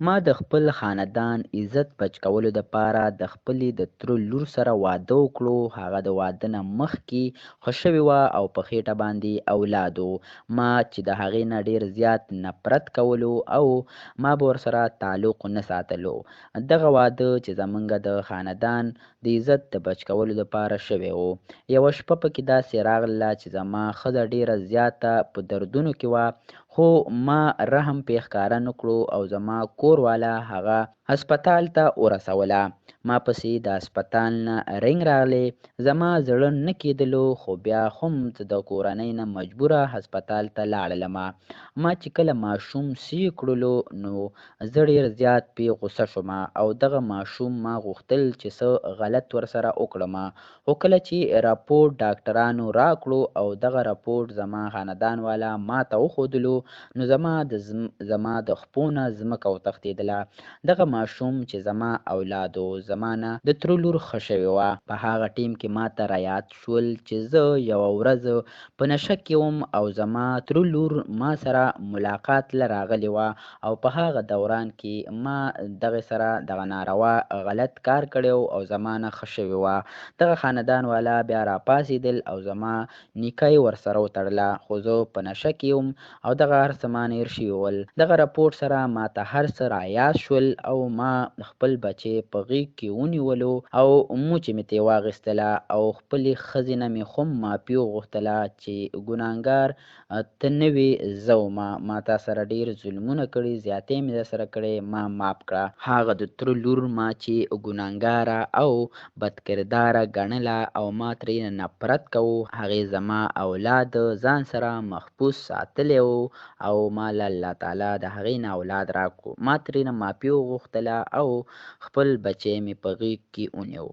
ما د خپل خاندان عزت بچ کولو دپاره د خپلې د تره لور سره واده وکړو. هغه د واده نه مخکې ښه شوې وه او په خېټه باندې اولاد و. ما چې د هغې نه ډېر زیات نفرت کولو او ما به ورسره تعلق نه ساتلو. دغه واده چې زمونږ د خاندان د عزت د بچ کولو دپاره شوی و. یوه شپه پکې داسې راغله چې زما ښځه ډېره زیاته په دردونو کې وه، خو ما رحم پرې ښکاره نه کړو او زما کور والا هغه هسپتال ته ورسوله. ما پسې د هسپتال نه رنګ راغلی، زما زړه نه کېدلو، خو بیا هم زه د کورنۍ نه مجبوره هسپتال ته لاړلمه. ما چې کله ماشوم سوی کړلو نو زه ډېر زیات پرې غوسه شومه او دغه ماشوم ما غوښتل چې څه غلط ورسره وکړمه. خو کله چې راپورټ ډاکټرانو راکړو او دغه راپورټ زما خاندان والا ما ته وښودلو نو زما د خپو نه ځمکه وتښتېدله. دغه ماشوم چې زما اولاد و، زما نه د تره لور ښه شوې وه. په هغه ټیم کې ما ته رایاد شول چې زه یوه ورځ په نشه کې وم او زما تره لور ما سره ملاقات له راغلې وه او په هغه دوران کې ما دغې سره دغه ناروا غلط کار کړی او زما نه ښه شوې وه. دغه خاندان والا بیا راپاڅېدل او زما نیکه یې ورسره وتړله، خو زه په نشه کې وم او دغه هر څه مانه هېر شوي ول. دغه راپورټ سره ما ته هر څه رایاد شول او ما خپل بچی په غېږ کې ونیولو او موچې مې ترې واخیستله او خپلې ښځې نه مې هم معافي وغوښتله چې ګناهګار ته نه وې، زه ومه. ما تا سره ډېر ظلمونه کړي، زیاتۍ مې درسره کړې، ما معاف کړه. هغه د تره لور ما چې ګناهګاره او بدکرداره ګڼله او ما ترېنه نفرت کوو، هغې زما اولاد ځان سره محفوظ ساتلی و او ما له الله تعالی د هغې نه اولاد راکړو. ما ترېنه معافي وغوښتله او خپل بچی مې په غېږ کې ونیو.